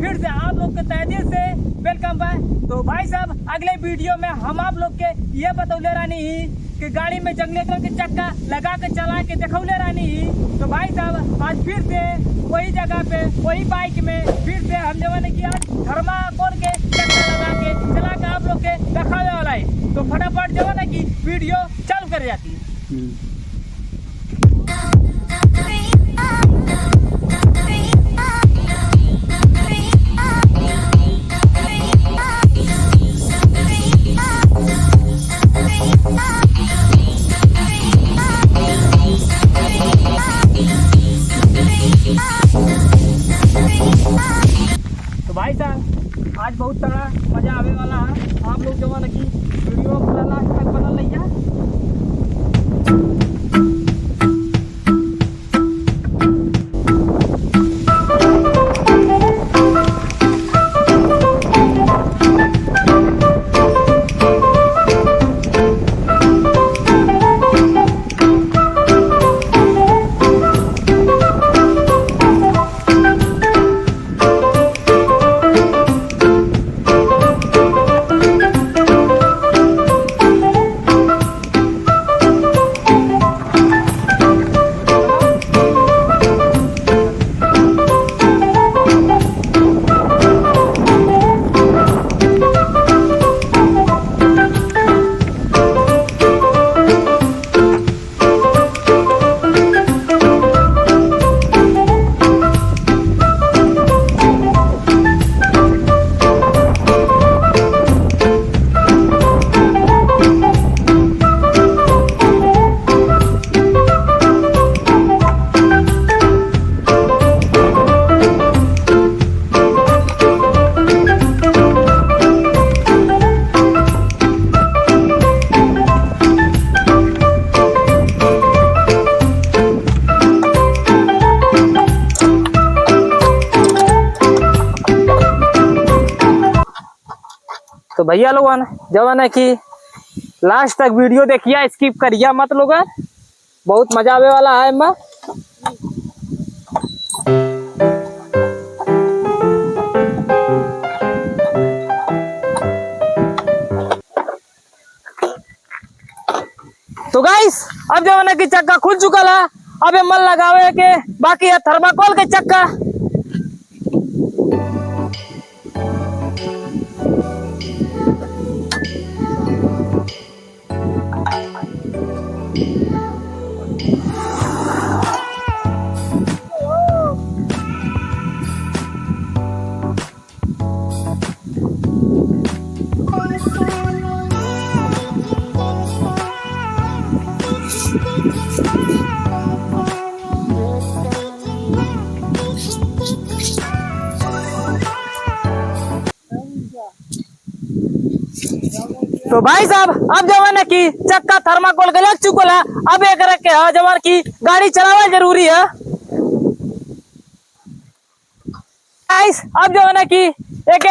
फिर से आप लोग के तहे दिल से वेलकम बा। तो भाई साहब अगले वीडियो में हम आप लोग के ये बतौले रानी ही कि गाड़ी में जनरेटर के चक्का लगा के चला के देखौले रानी ही। तो भाई साहब आज फिर से वही जगह पे वही बाइक में फिर से हम जवाने की आज थर्माकोल के चक्का लगा के चला के आप लोग के दिखाने वाला है। तो फटाफट जवाने की वीडियो चालू कर जाती है। तो भाई साहब आज बहुत तगड़ा मजा आने वाला है। आप लोग जवान की वीडियो पूरा लास्ट तक बना लिया। तो भैया लोगन जवान है कि लास्ट तक वीडियो देखिए, स्किप करिए मत लोगन, बहुत मजा आवे वाला है इनमें। तो गाइस अब जवान है कि चक्का खुल चुका है, अब ये मन लगावे के बाकी है थर्माकोल के चक्का। तो भाई साहब अब जवान है कि चक्का थर्माकोल के लग चुका है, अब एक रख के जवान की गाड़ी चलाना जरूरी है। अब जवान है कि एक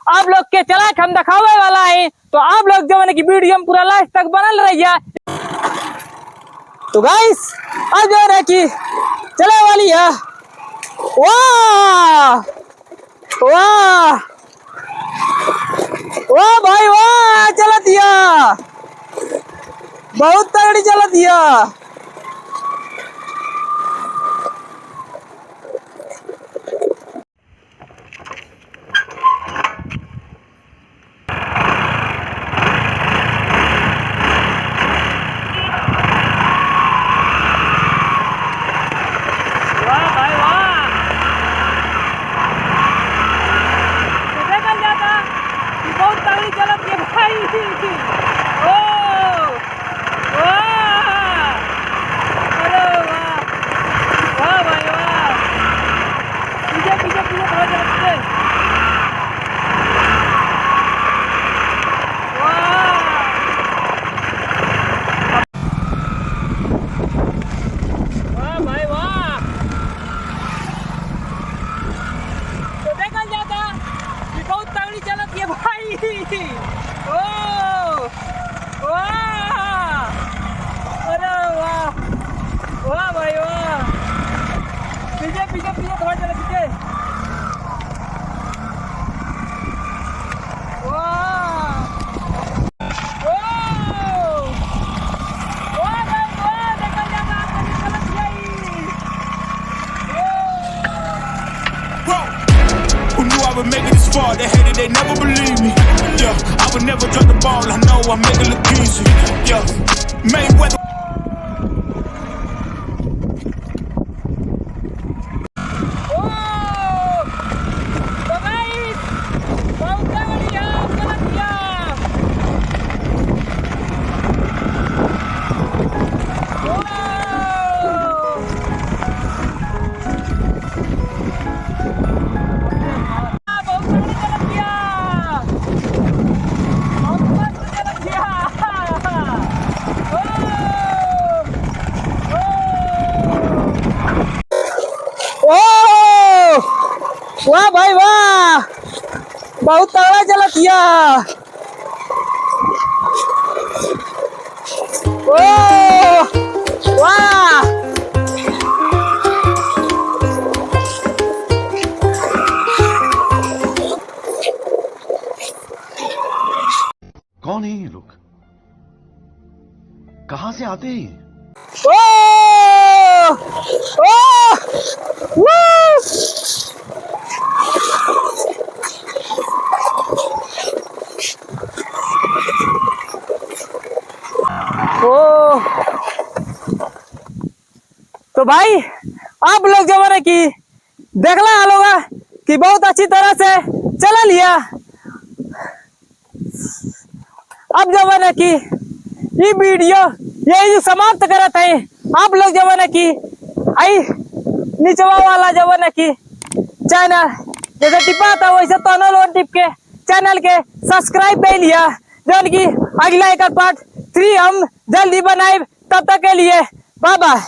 आप लोग के चला के हम दिखावे वाला है। तो आप लोग जवान की वीडियो में पूरा लास्ट तक बनल रहिए। तो गाइस अब जवान है कि चले वाली है। वाह वाह वाह भाई वाह, चला दिया, बहुत तगड़ी चला दिया। would make it this far. They hated, they never believe me. Yeah, I would never drop the ball. I know I make it look easy. Yeah, Mayweather. वाह भाई वाह, बहुत तगड़ा चला किया। ओ वाह, कौन है ये लोग, कहां से आते हैं? ओ ओ ओ, तो भाई आप लोग जो है कि देखला होगा कि बहुत अच्छी तरह से चला लिया। अब जो है कि ये वीडियो यही समाप्त करत है। आप लोग जो है कि आई निचवा वाला जो है कि चैनल जैसे टिपा था वैसे तो टिप के चैनल के सब्सक्राइब कर लिया, जो कि अगला एक पार्ट 3 हम जल्दी बनाए। तब तक के लिए बाय बाय।